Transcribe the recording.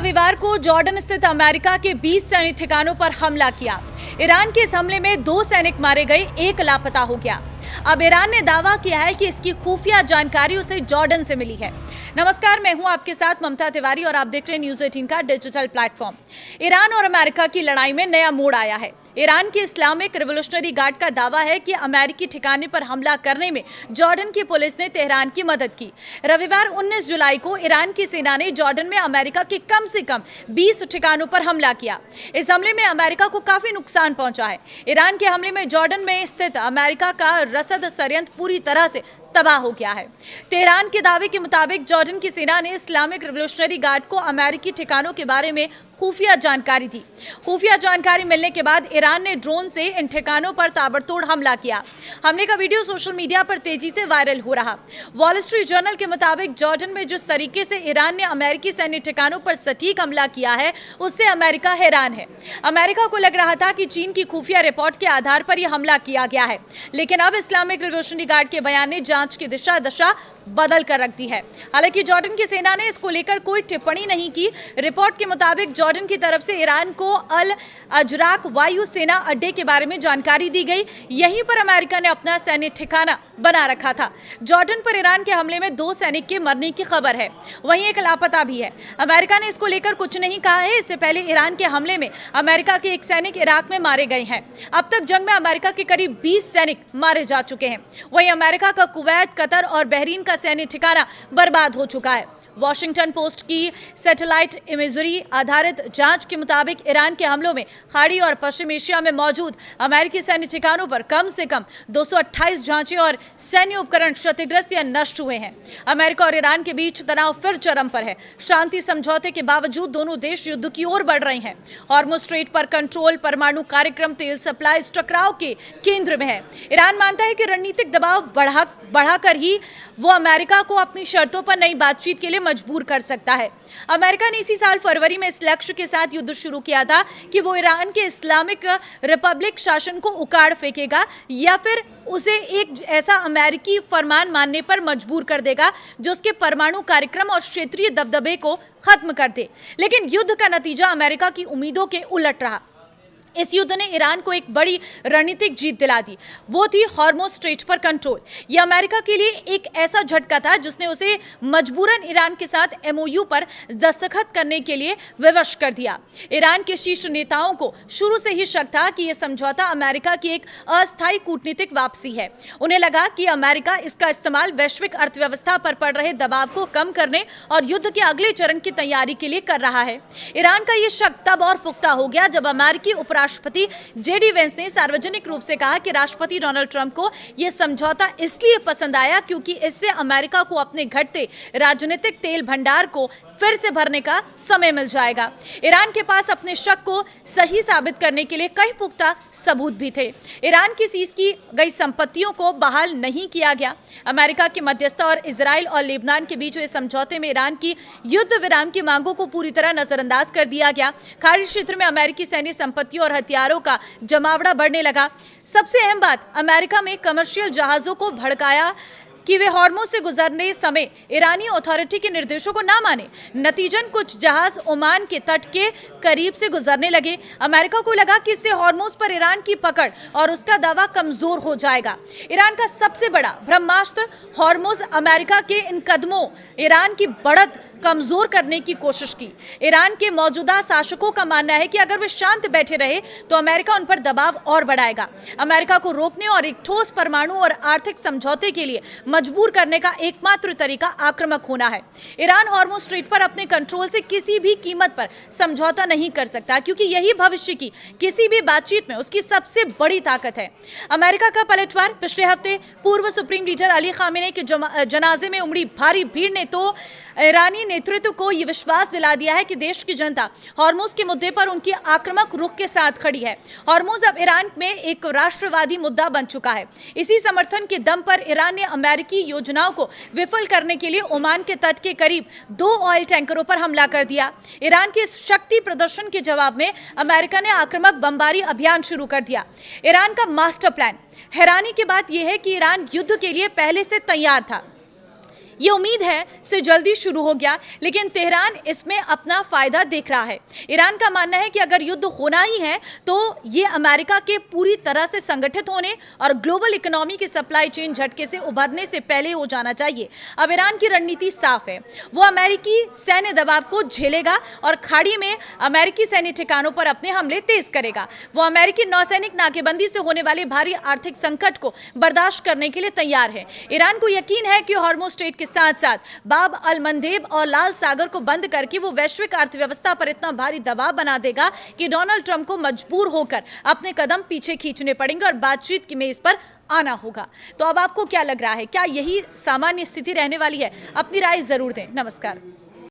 रविवार को जॉर्डन स्थित अमेरिका के 20 सैनिक ठिकानों पर हमला किया। ईरान के इस हमले में 2 सैनिक मारे गए, 1 लापता हो गया। अब ईरान ने दावा किया है कि इसकी खुफिया जानकारी उसे जॉर्डन से मिली है। नमस्कार, मैं हूं आपके साथ ममता तिवारी और आप देख रहे हैं न्यूज़ 18 का डिजिटल प्लेटफॉर्म। ईरान और अमेरिका की लड़ाई में नया मोड़ आया है। ईरान की इस्लामिक रिवोल्यूशनरी गार्ड का दावा है कि अमेरिकी ठिकाने पर हमला करने में जॉर्डन की पुलिस ने तेहरान की मदद की। रविवार 19 जुलाई को ईरान की सेना ने जॉर्डन में अमेरिका के कम से कम 20 ठिकानों पर हमला किया। इस हमले में अमेरिका को काफी नुकसान पहुंचा है। ईरान के हमले में जॉर्डन में स्थित अमेरिका का रसद संयंत्र पूरी तरह से तबाह हो गया है। तेहरान के दावे के मुताबिक जॉर्डन की सेना ने इस्लामिक रिवोल्यूशनरी गार्ड को अमेरिकी ठिकानों के बारे में खुफिया जानकारी दी। खुफिया जानकारी मिलने के बाद ईरान ने ड्रोन से इन ठिकानों पर ताबड़तोड़ हमला किया। हमले का वीडियो सोशल मीडिया पर तेजी से वायरल हो रहा। वॉल स्ट्रीट जर्नल के मुताबिक जॉर्डन में जिस तरीके से ईरान ने अमेरिकी सैन्य ठिकानों पर सटीक हमला किया है, उससे अमेरिका हैरान है। अमेरिका को लग रहा था कि चीन की खुफिया रिपोर्ट के आधार पर यह हमला किया गया है, लेकिन अब इस्लामिक रिवोल्यूशनरी गार्ड के बयान ने जांच की दशा बदल कर रख दी है। हालांकि जॉर्डन की सेना ने इसको लेकर कोई टिप्पणी नहीं की। रिपोर्ट के मुताबिक जॉर्डन की तरफ से ईरान को अल अजराक वायु सेना अड्डे के बारे में जानकारी दी गई। यहीं पर अमेरिका ने अपना सैन्य ठिकाना बना रखा था। जॉर्डन पर ईरान के हमले में 2 सैनिक के मरने की खबर है, वहीं 1 लापता भी है। अमेरिका ने इसको लेकर कुछ नहीं कहा है। इससे पहले ईरान के हमले में अमेरिका के 1 सैनिक इराक में मारे गए हैं। अब तक जंग में अमेरिका के करीब 20 सैनिक मारे जा चुके हैं। वहीं अमेरिका का कुवैत, कतर और बहरीन का सैन्य ठिकाना बर्बाद हो चुका है। वॉशिंगटन पोस्ट की सैटेलाइट इमेजरी आधारित जांच के मुताबिक ईरान के हमलों में खाड़ी और पश्चिम एशिया में मौजूद अमेरिकी सैन्य ठिकानों पर कम से कम 228 जांचें और सैन्य उपकरण क्षतिग्रस्त या नष्ट हुए हैं। अमेरिका और ईरान के बीच तनाव फिर चरम पर है। शांति समझौते के बावजूद दोनों देश युद्ध की ओर बढ़ रहे हैं। हॉर्मुज़ स्ट्रेट पर कंट्रोल, परमाणु कार्यक्रम, तेल सप्लाई टकराव के केंद्र में है। ईरान मानता है कि रणनीतिक दबाव बढ़ाकर ही वो अमेरिका को अपनी शर्तों पर नई बातचीत के लिए मजबूर कर सकता है। अमेरिका ने इसी साल फरवरी में इस लक्ष्य के साथ युद्ध शुरू किया था कि वो ईरान के इस्लामिक रिपब्लिक शासन को उखाड़ फेंकेगा या फिर उसे एक ऐसा अमेरिकी फरमान मानने पर मजबूर कर देगा जो उसके परमाणु कार्यक्रम और क्षेत्रीय दबदबे को खत्म कर दे। लेकिन युद्ध का नतीजा अमेरिका की उम्मीदों के उलट रहा। इस युद्ध ने ईरान को एक बड़ी रणनीतिक जीत दिला दी। वो थी हॉर्मुज़ स्ट्रेट पर कंट्रोल। यह अमेरिका के लिए एक ऐसा झटका था जिसने उसे मजबूरन ईरान के साथ एमओयू पर दस्तखत करने के लिए विवश कर दिया। ईरान के शीर्ष नेताओं को शुरू से ही शक था कि यह समझौता अमेरिका की एक अस्थायी कूटनीतिक वापसी है। उन्हें लगा कि अमेरिका इसका इस्तेमाल वैश्विक अर्थव्यवस्था पर पड़ रहे दबाव को कम करने और युद्ध के अगले चरण की तैयारी के लिए कर रहा है। ईरान का यह शक तब और पुख्ता हो गया जब अमेरिकी राष्ट्रपति जेडी वेंस ने सार्वजनिक रूप से कहा कि राष्ट्रपति डोनाल्ड ट्रंप को यह समझौता इसलिए पसंद आया क्योंकि इससे अमेरिका को अपने घटते राजनीतिक तेल भंडार को फिर से भरने का समय मिल जाएगा। ईरान के पास अपने शक को सही साबित करने के लिए कई पुख्ता सबूत भी थे। ईरान की सीज की गई संपत्तियों को बहाल नहीं किया गया। अमेरिका की मध्यस्थता और इजराइल और लेबनान के बीच हुए समझौते में ईरान की युद्ध विराम की मांगों को पूरी तरह नजरअंदाज कर दिया गया। खाड़ी क्षेत्र में अमेरिकी सैन्य संपत्तियों और हथियारों का जमावड़ा बढ़ने लगा। सबसे अहम बात, अमेरिका में कमर्शियल जहाजों को भड़काया कि वे हॉर्मुज़ से गुजरने समय ईरानी अथॉरिटी के निर्देशों को ना माने। नतीजन कुछ जहाज ओमान के तट के करीब से गुजरने लगे। अमेरिका को लगा कि इससे हॉर्मुज़ पर ईरान की पकड़ और उसका दावा कमजोर हो जाएगा। ईरान का सबसे बड़ा ब्रह्मास्त्र हॉर्मुज़ अमेरिका के इन कदमों ईरान की बढ़त कमजोर करने की कोशिश की। ईरान के मौजूदा शासकों का मानना है कि अगर वे शांत बैठे रहे तो अमेरिका उन पर दबाव और बढ़ाएगा। अमेरिका को रोकने और एक ठोस परमाणु और आर्थिक समझौते के लिए मजबूर करने का एकमात्र तरीका आक्रामक होना है। ईरान हॉर्मुज़ स्ट्रेट पर अपने कंट्रोल से किसी भी कीमत पर समझौता नहीं कर सकता क्योंकि यही भविष्य की किसी भी बातचीत में उसकी सबसे बड़ी ताकत है। अमेरिका का पलटवार पिछले हफ्ते पूर्व सुप्रीम लीडर अली खामेनी के जनाजे में उमड़ी भारी भीड़ ने तो ईरानी नेतृत्व को यह विश्वास दिला दिया है कि देश की जनता हॉर्मुज़ के मुद्दे पर उनकी आक्रामक रुख के साथ खड़ी है। हॉर्मुज़ अब ईरान में एक राष्ट्रवादी मुद्दा बन चुका है। इसी समर्थन के दम पर ईरान ने अमेरिकी योजनाओं को विफल करने के लिए ओमान के तट के करीब 2 ऑयल टैंकरों पर हमला कर दिया। ईरान के इस शक्ति प्रदर्शन के जवाब में अमेरिका ने आक्रामक बमबारी अभियान शुरू कर दिया। ईरान का मास्टर प्लान। हैरानी की बात यह है कि ईरान युद्ध के लिए पहले से तैयार था। ये उम्मीद है से जल्दी शुरू हो गया, लेकिन तेहरान इसमें अपना फायदा देख रहा है। ईरान का मानना है कि अगर युद्ध होना ही है तो ये अमेरिका के पूरी तरह से संगठित होने और ग्लोबल इकोनॉमी की सप्लाई चेन झटके से उभरने से पहले हो जाना चाहिए। अब ईरान की रणनीति साफ है, वो अमेरिकी सैन्य दबाव को झेलेगा और खाड़ी में अमेरिकी सैन्य ठिकानों पर अपने हमले तेज करेगा। वो अमेरिकी नौसैनिक नाकेबंदी से होने वाले भारी आर्थिक संकट को बर्दाश्त करने के लिए तैयार है। ईरान को यकीन है कि हॉर्मुज़ स्ट्रेट के साथ साथ बाब अल मंदेब और लाल सागर को बंद करके वो वैश्विक अर्थव्यवस्था पर इतना भारी दबाव बना देगा कि डोनाल्ड ट्रंप को मजबूर होकर अपने कदम पीछे खींचने पड़ेंगे और बातचीत की मेज पर आना होगा। तो अब आपको क्या लग रहा है, क्या यही सामान्य स्थिति रहने वाली है? अपनी राय जरूर दें। नमस्कार।